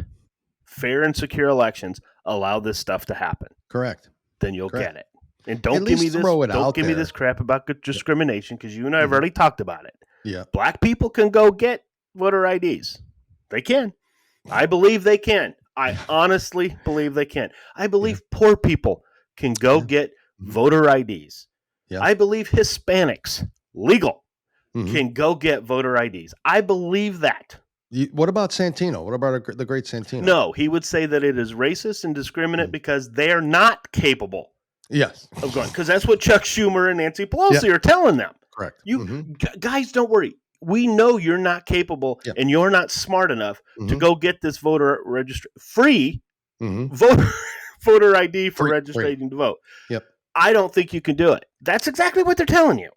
fair and secure elections, allow this stuff to happen. Correct. Then you'll Correct. get it. And don't give me this. Don't give me this crap about discrimination because you and I have already talked about it. Yeah. Black people can go get voter IDs. They can. I believe they can. I honestly believe they can. I believe poor people can go get voter IDs. Yeah. I believe Hispanics, legal, can go get voter IDs. I believe that. What about Santino? What about the great Santino? No, he would say that it is racist and discriminate because they're not capable. Yes. Of going, because that's what Chuck Schumer and Nancy Pelosi are telling them. Correct. Guys, don't worry. We know you're not capable and you're not smart enough to go get this voter free voter ID for registering to vote. Yep. I don't think you can do it. That's exactly what they're telling you.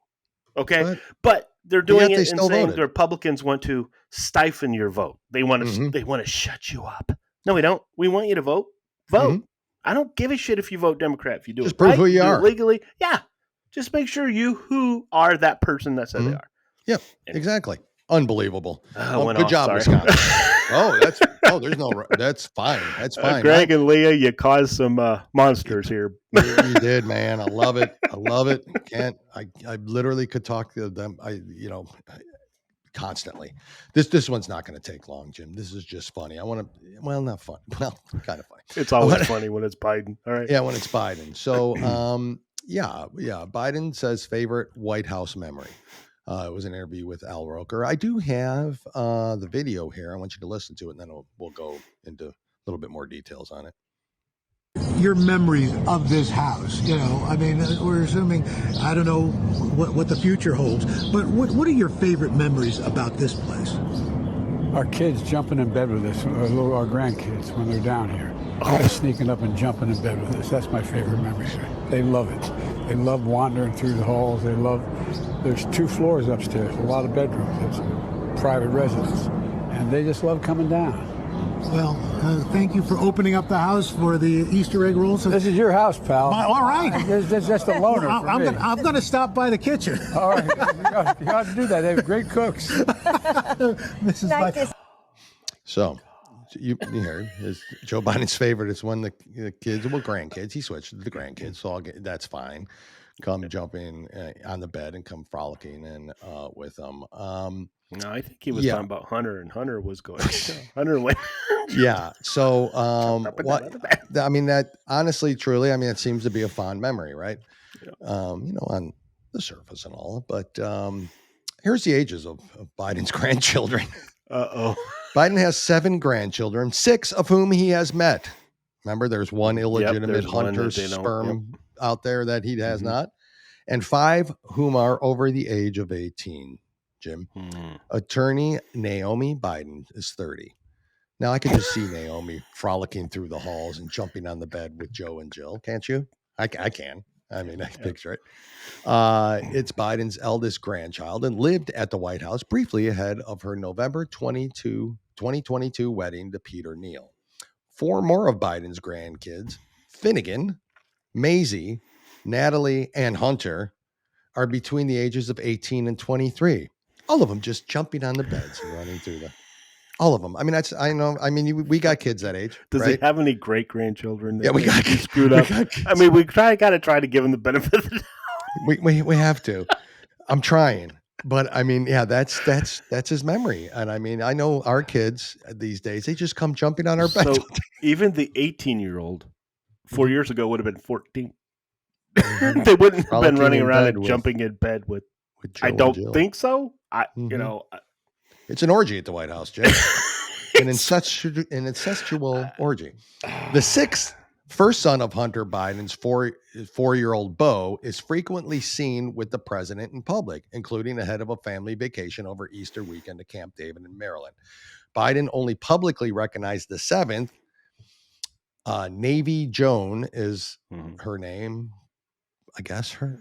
Okay, but they're doing it and saying the Republicans want to stifle your vote. They want to. They want to shut you up. No, we don't. We want you to vote. Vote. I don't give a shit if you vote Democrat. If you do just it prove right, who you are legally. Yeah. Just make sure who are that person that said they are. Yep. Exactly. Unbelievable. Good job, Wisconsin. There's no. That's fine. That's fine. Greg and Leah, you caused some monsters here. You did, man. I love it. I literally could talk to them. Constantly. This one's not going to take long, Jim. This is just funny. Not fun. Well, kind of funny. It's always funny when it's Biden. All right. Yeah, when it's Biden. So, Biden says favorite White House memory. It was an interview with Al Roker. I do have the video here. I want you to listen to it, and then we'll go into a little bit more details on it. Your memories of this house, we're assuming, I don't know what the future holds, but what are your favorite memories about this place? Our kids jumping in bed with us, our grandkids when they're down here. Sneaking up and jumping in bed with us. That's my favorite memory. They love it. They love wandering through the halls. There's 2 floors upstairs, a lot of bedrooms. It's private residence. And they just love coming down. Well, thank you for opening up the house for the Easter egg rolls. This is your house, pal. All right. There's just a loaner for me. I'm going to stop by the kitchen. All right. You ought to do that. They have great cooks. This is nice. So, you heard Joe Biden's favorite is when the kids, grandkids, he switched to the grandkids, so that's fine. Come jumping on the bed and come frolicking in with them. No, I think he was talking about Hunter, and Hunter was going. Hunter went. Yeah. So, that honestly, truly, it seems to be a fond memory, right? Yeah. On the surface and all. But here's the ages of Biden's grandchildren. Biden has 7 grandchildren, 6 of whom he has met. Remember, there's one illegitimate Hunter sperm out there that he has not, and 5 whom are over the age of 18. Jim, attorney Naomi Biden is 30. Now I can just see Naomi frolicking through the halls and jumping on the bed with Joe and Jill. Can't you? I can. I can picture it. It's Biden's eldest grandchild and lived at the White House briefly ahead of her November 2022 wedding to Peter Neal. 4 more of Biden's grandkids, Finnegan, Maisie, Natalie, and Hunter, are between the ages of 18 and 23. All of them just jumping on the beds and running through all of them. I know. We got kids that age. Does he have any great grandchildren? Yeah, we got screwed up. We got to try to give him the benefit of the doubt. We have to. I'm trying, But I mean, yeah, that's his memory. And I mean, I know our kids these days, they just come jumping on our bed. So even the 18-year-old 4 years ago would have been 14. They wouldn't have been running around and jumping in bed with I don't think so. It's an orgy at the White House, Jay. an incestual orgy. The first son of Hunter Biden's four-year-old Beau is frequently seen with the president in public, including ahead of a family vacation over Easter weekend to Camp David in Maryland. Biden only publicly recognized the seventh. Navy Joan is her name. I guess her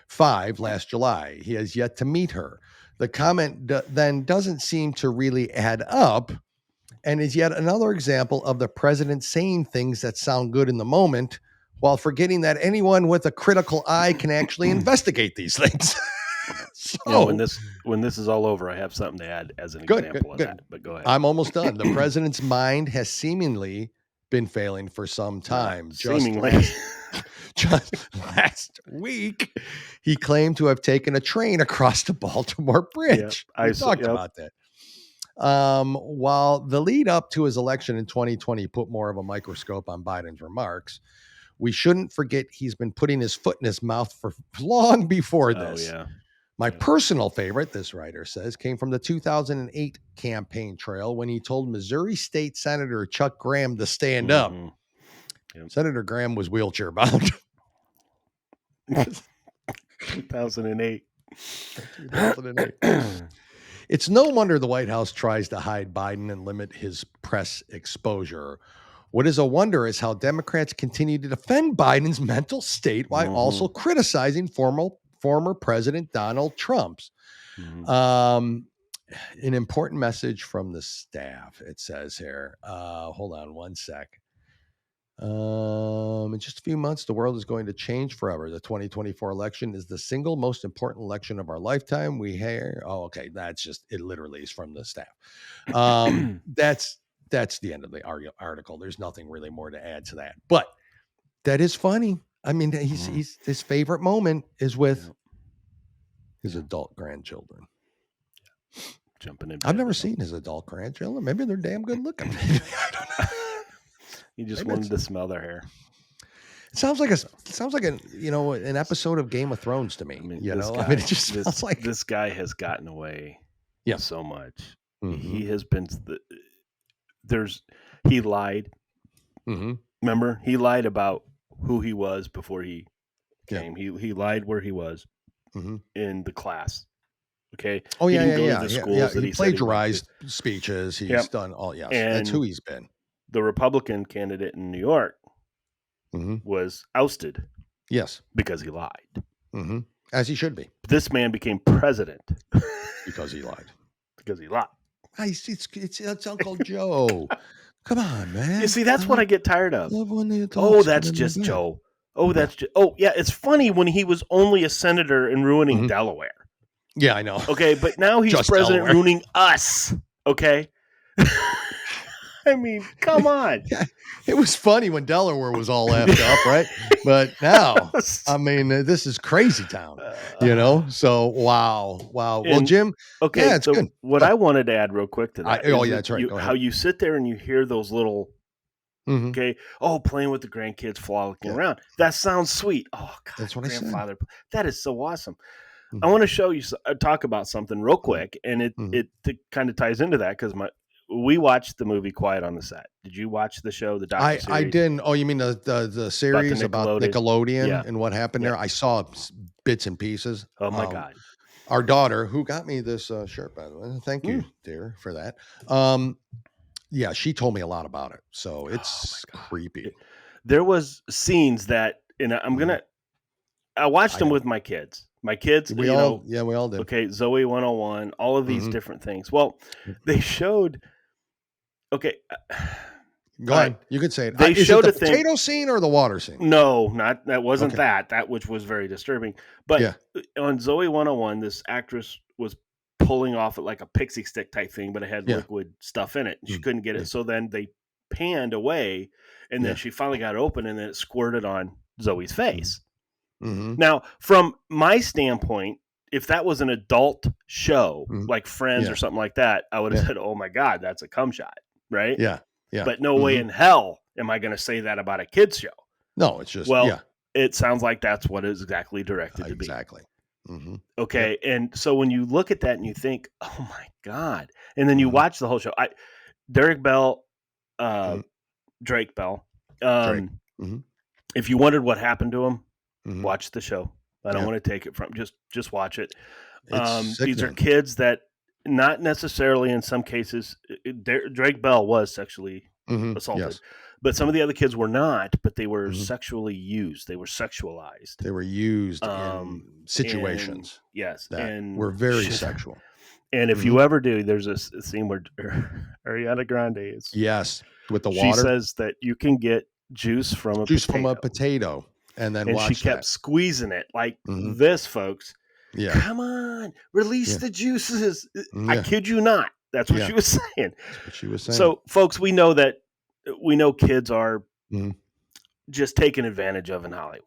5 last July. He has yet to meet her. The comment then doesn't seem to really add up and is yet another example of the president saying things that sound good in the moment while forgetting that anyone with a critical eye can actually investigate these things. When this is all over, I have something to add as an example of that, but go ahead. I'm almost done. The president's mind has seemingly been failing for some time. Just last week, he claimed to have taken a train across the Baltimore Bridge. We talked about that. While the lead up to his election in 2020 put more of a microscope on Biden's remarks, we shouldn't forget he's been putting his foot in his mouth for long before this. My personal favorite, this writer says, came from the 2008 campaign trail when he told Missouri State Senator Chuck Graham to stand up. Senator Graham was wheelchair bound. 2008. It's no wonder the White House tries to hide Biden and limit his press exposure. What is a wonder is how Democrats continue to defend Biden's mental state while also criticizing former President Donald Trump's. An important message from the staff, it says here. Hold on one sec. In just a few months, the world is going to change forever. The 2024 election is the single most important election of our lifetime. We hear, it literally is from the staff. That's the end of the article. There's nothing really more to add to that, but that is funny. I mean, he's his favorite moment is with his adult grandchildren. Jumping in. I've never seen his adult grandchildren. Maybe they're damn good looking. I don't know. You just wanted to smell their hair. It sounds like an episode of Game of Thrones to me. It just sounds like this guy has gotten away so much. He has been he lied. Remember, he lied about who he was before he came. He lied where he was in the class. Okay. Oh yeah, he didn't go to the schools that he plagiarized speeches. He's done all. Yes, that's who he's been. The Republican candidate in New York was ousted. Yes. Because he lied. As he should be. This man became president. Because he lied. It's Uncle Joe. Come on, man. You see, that's what I get tired of. That's just Joe. It's funny when he was only a senator and ruining Delaware. Yeah, I know. Okay, but now he's just president ruining us. Okay? I mean, come on. Yeah, it was funny when Delaware was all effed up, right? But now, I mean, this is crazy town, So, wow. Well, Jim, okay, it's good. What I wanted to add real quick to that. That's right. How you sit there and you hear those little, playing with the grandkids, frolicking around. That sounds sweet. Oh, God, that's what grandfather. I said. That is so awesome. I want to show you, talk about something real quick, and it kind of ties into that because we watched the movie Quiet on the Set. Did you watch the show, the docuseries? I didn't. Oh, you mean the series about Nickelodeon and what happened there? I saw bits and pieces. Oh my God. Our daughter, who got me this shirt, by the way. Thank you, dear, for that. She told me a lot about it. So it's creepy. There was scenes that, I watched them with my kids. My kids, we all did. Okay, Zoe 101, all of these different things. Well, they showed. Okay, go ahead. You could say it. They showed the potato scene or the water scene. No, that wasn't that. That which was very disturbing. But on Zoe 101, this actress was pulling off like a pixie stick type thing, but it had liquid stuff in it. And she couldn't get it, so then they panned away, and then she finally got it open, and then it squirted on Zoe's face. Now, from my standpoint, if that was an adult show like Friends or something like that, I would have said, "Oh my God, that's a cum shot," right? Yeah, yeah. But no way in hell am I going to say that about a kids show. No, it's just it sounds like that's what it's exactly directed to be. Exactly. Mm-hmm. Okay, and so when you look at that and you think, "Oh my God," and then you watch the whole show, Drake Bell. If you wondered what happened to him, watch the show. I don't want to take it from just watch it. These are kids that not necessarily in some cases Drake Bell was sexually assaulted, but some of the other kids were not, but they were sexually used. They were sexualized. They were used in situations and were very sexual. And if you ever do, there's a scene where Ariana Grande is with the water. She says that you can get juice from a potato. And then she kept squeezing it like this, folks. Yeah. Come on, release the juices. I kid you not. That's what she was saying. That's what she was saying. So, folks, we know kids are just taken advantage of in Hollywood.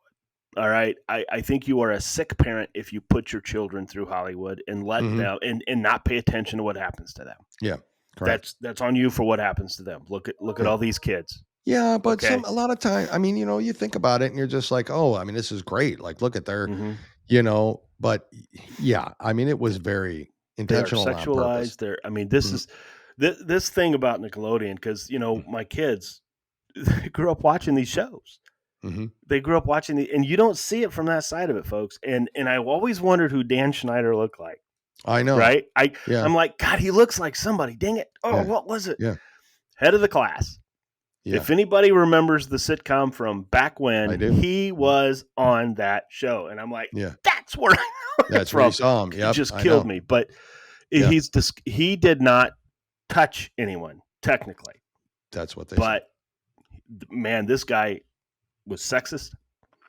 All right. I think you are a sick parent if you put your children through Hollywood and let them and not pay attention to what happens to them. Yeah. Correct. That's on you for what happens to them. Look at all these kids. Yeah, but a lot of time, I mean, you think about it and you're just like, oh, I mean, this is great. Like, look at their, but yeah, I mean, it was very intentional. They're sexualized. I mean, this is this thing about Nickelodeon, because, my kids, they grew up watching these shows. They grew up watching and you don't see it from that side of it, folks. And I always wondered who Dan Schneider looked like. I know. Right. I'm like, God, he looks like somebody. Dang it. Oh, what was it? Yeah. Head of the Class. Yeah. If anybody remembers the sitcom from back when, he was on that show. And I'm like, that's where I know that's from. Where you saw him. Yep, he just killed me. But he did not touch anyone, technically. That's what they said. Man, this guy was sexist.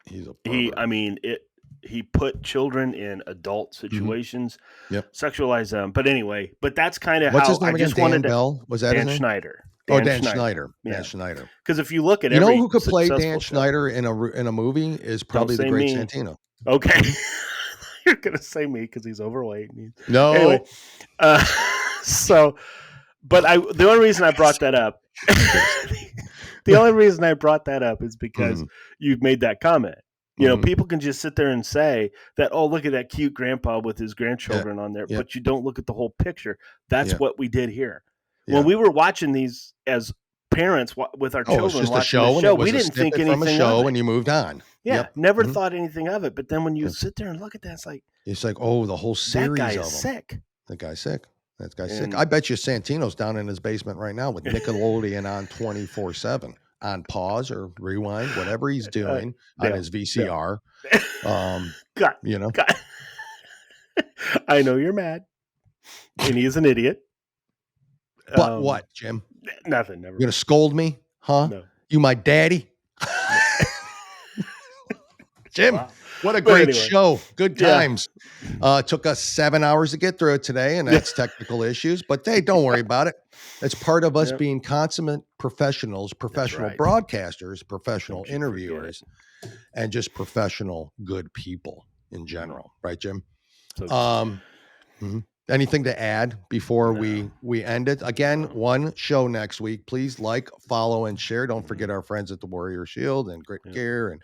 He's a pervert. He put children in adult situations, sexualize them. But anyway, that's kind of how his name I just wanted to. Bell? Was that Dan his name? Schneider. Dan Schneider. Yeah. Dan Schneider. Because if you look at who could play Dan Schneider in a movie is probably the great Santino. Okay, you're gonna say me because he's overweight. No. Anyway, the only reason I brought that up. The only reason I brought that up is because you've made that comment. People can just sit there and say that, oh, look at that cute grandpa with his grandchildren on there, but you don't look at the whole picture. That's what we did here. Yeah. When we were watching these as parents with our children, it was just a show. We didn't think anything from a show, of it. And you moved on. Yeah, never thought anything of it. But then when you sit there and look at that, it's like, oh, the whole series that guy of is them. sick. That guy's sick. That guy's sick. I bet you Santino's down in his basement right now with Nickelodeon on 24/7. On pause or rewind, whatever he's doing on his VCR. God. I know you're mad, and he is an idiot. But what, Jim? Nothing. Never. You're gonna scold me, huh? No. You my daddy, Jim. Wow. What a great show. Good times. Took us 7 hours to get through it today, and that's technical issues. But hey, don't worry about it. It's part of us being consummate professionals, professional broadcasters, professional interviewers, and just professional good people in general. Right, Jim? Anything to add before we end it? Again, one show next week. Please like, follow, and share. Don't forget our friends at the Warrior Shield and Grit Gear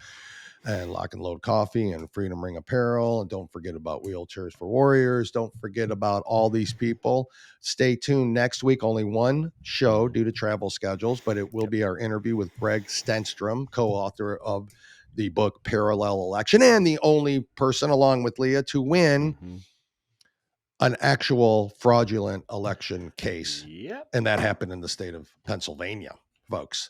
and Lock and Load Coffee and Freedom Ring Apparel. And don't forget about Wheelchairs for Warriors. Don't forget about all these people. Stay tuned next week. Only one show due to travel schedules, but it will be our interview with Greg Stenstrom, co-author of the book Parallel Election, and the only person, along with Leah, to win an actual fraudulent election case. And that happened in the state of Pennsylvania, folks.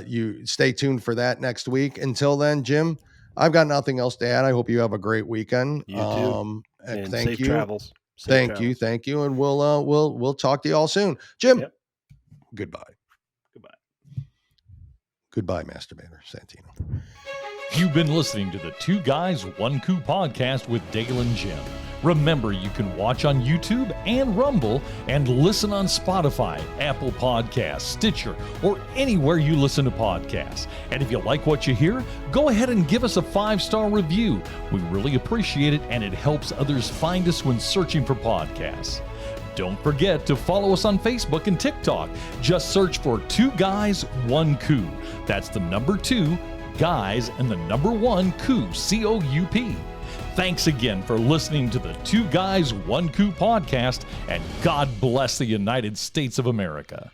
You stay tuned for that next week. Until then, Jim, I've got nothing else to add. I hope you have a great weekend. You too. And thank safe you. Travels. Thank you. And we'll talk to you all soon. Jim, goodbye. Goodbye, Masturbator Santino. You've been listening to the Two Guys, One Coup podcast with Dale and Jim. Remember, you can watch on YouTube and Rumble and listen on Spotify, Apple Podcasts, Stitcher, or anywhere you listen to podcasts. And if you like what you hear, go ahead and give us a 5-star review. We really appreciate it, and it helps others find us when searching for podcasts. Don't forget to follow us on Facebook and TikTok. Just search for Two Guys, One Coup. That's the number 2, guys, and the number 1, Coup, C-O-U-P. Thanks again for listening to the Two Guys, One Coup podcast, and God bless the United States of America.